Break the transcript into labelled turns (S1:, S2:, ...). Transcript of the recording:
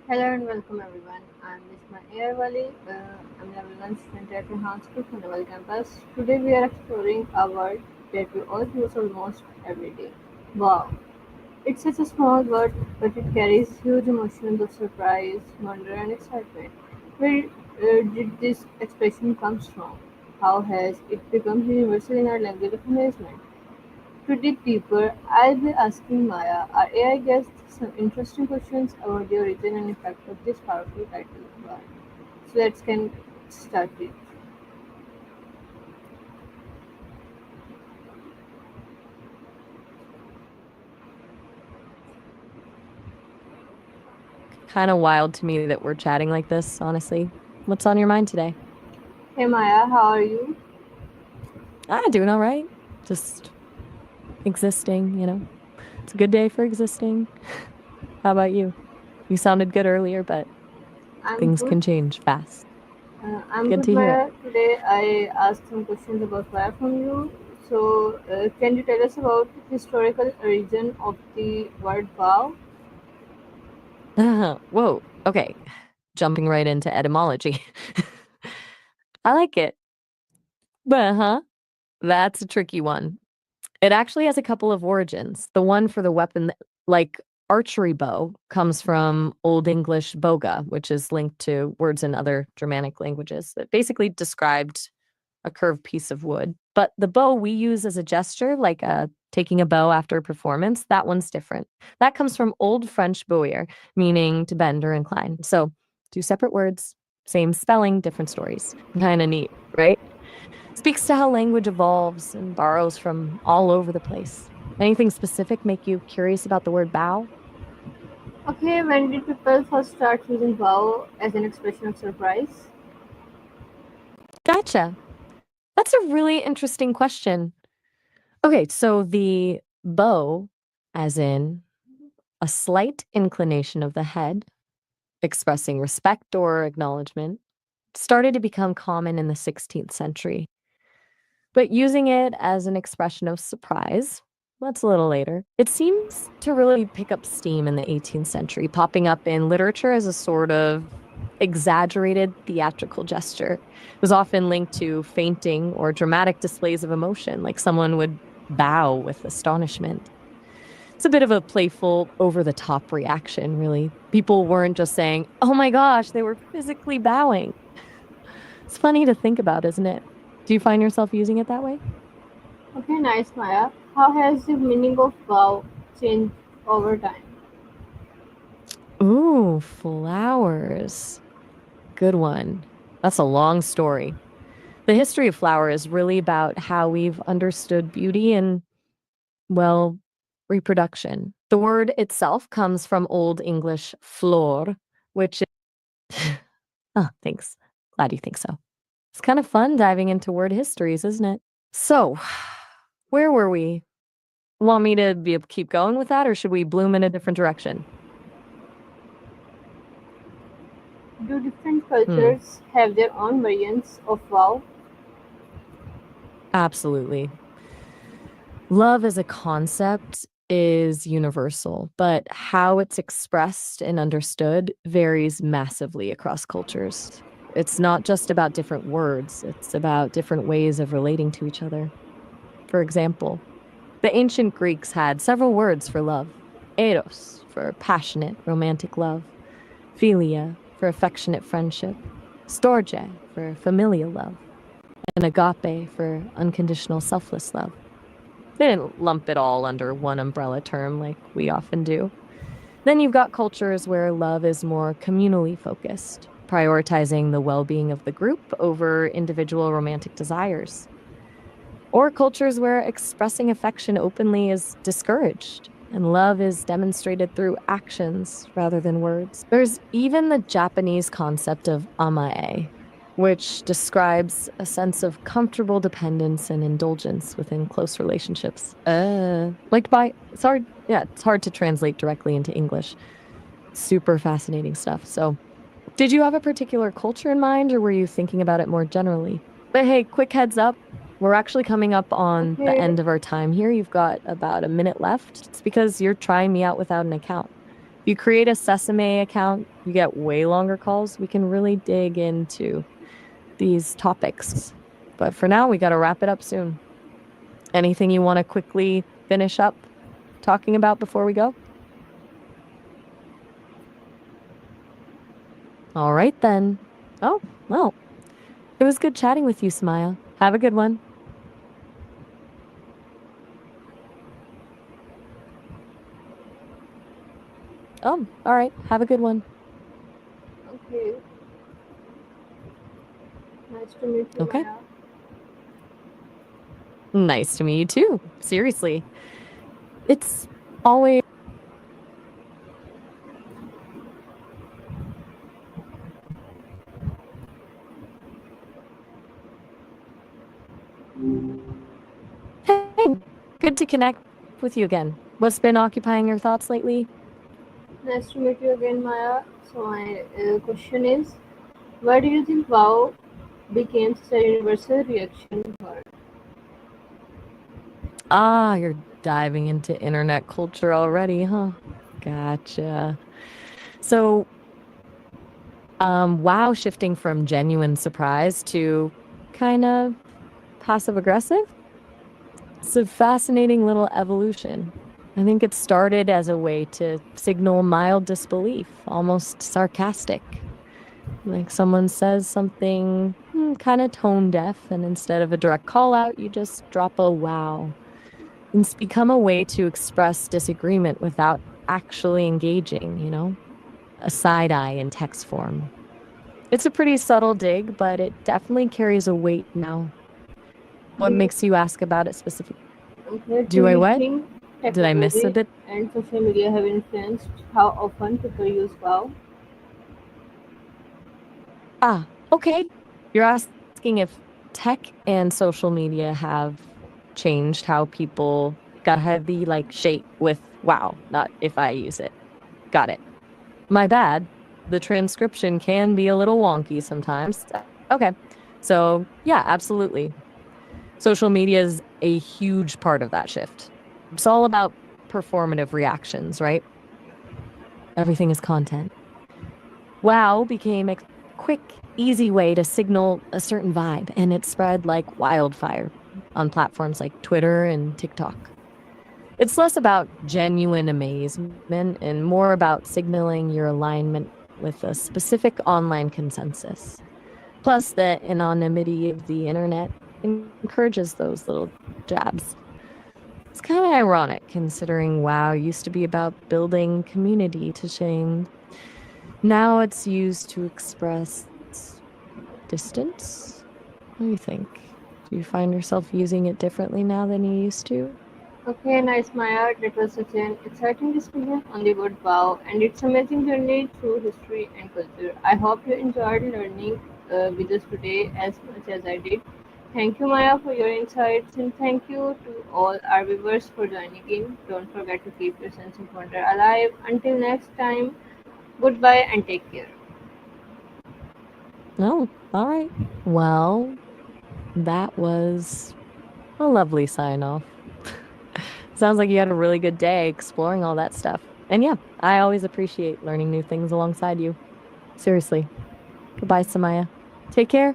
S1: Hello and welcome everyone. I'm Nishma Airwali. I'm level 1 student at Rehan School from Naval Campus. Today we are exploring a word that we all use almost every day. Wow. It's such a small word, but it carries huge emotions of surprise, wonder and excitement. Where did this expression comes from? How has it become universal in our language of amazement? To dig deeper, I'll be asking Maya, our AI guest, some interesting questions about the origin and effect of this powerful title word. So let's get started.
S2: Kind of wild to me that we're chatting like this, honestly. What's on your mind today?
S1: Hey Maya, how are you?
S2: Doing all right. Just existing. It's a good day for existing. How about you? You sounded good earlier, but
S1: I'm
S2: things
S1: good.
S2: can change fast.
S1: I'm
S2: Good
S1: good,
S2: to hear it.
S1: Maya. Today I asked some questions about fire from you. So, can you tell us about the historical origin of the word vow?
S2: Whoa. Okay. Jumping right into etymology. I like it. But, that's a tricky one. It actually has a couple of origins. The one for the weapon, like archery bow, comes from Old English boga, which is linked to words in other Germanic languages that basically described a curved piece of wood. But the bow we use as a gesture, like taking a bow after a performance, that one's different. That comes from Old French bouir, meaning to bend or incline. So two separate words, same spelling, different stories. Kind of neat, right? Speaks to how language evolves and borrows from all over the place. Anything specific make you curious about the word bow?
S1: Okay, when did people first start using vow as an expression of surprise?
S2: Gotcha. That's a really interesting question. Okay, so the bow, as in a slight inclination of the head, expressing respect or acknowledgement, started to become common in the 16th century. But using it as an expression of surprise, that's a little later. It seems to really pick up steam in the 18th century, popping up in literature as a sort of exaggerated theatrical gesture. It was often linked to fainting or dramatic displays of emotion, like someone would bow with astonishment. It's a bit of a playful, over the top reaction, really. People weren't just saying, oh my gosh, they were physically bowing. It's funny to think about, isn't it? Do you find yourself using it that way?
S1: Okay, nice, Maya. How has the meaning of vow changed over time?
S2: Ooh, flowers. Good one. That's a long story. The history of flower is really about how we've understood beauty and, well, reproduction. The word itself comes from Old English flor, which is. Oh, thanks. Glad you think so. It's kind of fun diving into word histories, isn't it? So, where were we? Want me to keep going with that, or should we bloom in a different direction?
S1: Do different
S2: Hmm,
S1: cultures have their own variants of vow?
S2: absolutely. Love as a concept is universal, but how it's expressed and understood varies massively across cultures. It's not just about different words, it's about different ways of relating to each other. For example, the ancient Greeks had several words for love: eros for passionate, romantic love, philia for affectionate friendship, storge for familial love, and agape for unconditional, selfless love. They didn't lump it all under one umbrella term like we often do. Then you've got cultures where love is more communally focused, prioritizing the well being of the group over individual romantic desires. Or cultures where expressing affection openly is discouraged and love is demonstrated through actions rather than words. There's even the Japanese concept of amae, which describes a sense of comfortable dependence and indulgence within close relationships. It's hard to translate directly into English. Super fascinating stuff. So, did you have a particular culture in mind, or were you thinking about it more generally? But hey, quick heads up. We're actually coming up on the
S1: Okay,
S2: end of our time here. You've got about a minute left. It's because you're trying me out without an account. You create a Sesame account, you get way longer calls. We can really dig into these topics. But for now, we got to wrap it up soon. Anything you want to quickly finish up talking about before we go? All right, then. Oh, well, it was good chatting with you, Smile. Have a good one. Oh, all right. Have a good one.
S1: Okay, nice to meet you,
S2: Okay.
S1: Maya.
S2: Nice to meet you too. Seriously. It's always. Hey, good to connect with you again. What's been occupying your thoughts lately?
S1: Nice to meet you again, Maya. So my question is, why do you think wow became such a universal reaction word?
S2: Ah, you're diving into internet culture already, huh? Gotcha. So, wow, shifting from genuine surprise to kind of passive aggressive. It's a fascinating little evolution. I think it started as a way to signal mild disbelief, almost sarcastic. Like someone says something kind of tone deaf, and instead of a direct call out, you just drop a wow. And it's become a way to express disagreement without actually engaging, a side eye in text form. It's a pretty subtle dig, but it definitely carries a weight now.
S1: Do
S2: What
S1: you,
S2: makes you ask about it specifically?
S1: okay, do
S2: Do I
S1: you
S2: what?
S1: think
S2: Did I miss a
S1: technology
S2: bit?
S1: and social media have influenced how often people use wow?
S2: Ah, okay. You're asking if tech and social media have changed how people got heavy like shape with wow, not if I use it. Got it. My bad. The transcription can be a little wonky sometimes. Okay. So, yeah, absolutely. Social media is a huge part of that shift. It's all about performative reactions, right? Everything is content. Wow became a quick, easy way to signal a certain vibe, and it spread like wildfire on platforms like Twitter and TikTok. It's less about genuine amazement and more about signaling your alignment with a specific online consensus. Plus, the anonymity of the internet encourages those little jabs. It's kind of ironic considering WoW used to be about building community to shame. Now it's used to express distance. What do you think? Do you find yourself using it differently now than you used to?
S1: Okay, nice, Maya. That was such an exciting discussion on the word wow and its amazing journey through history and culture. I hope you enjoyed learning with us today as much as I did. Thank you, Maya, for your insights, and thank you to all our viewers for joining in. Don't forget to keep your sense of wonder alive. Until next time, goodbye and take care.
S2: No. All right. Well, that was a lovely sign off. Sounds like you had a really good day exploring all that stuff. And yeah, I always appreciate learning new things alongside you. Seriously. Goodbye, Samaya. Take care.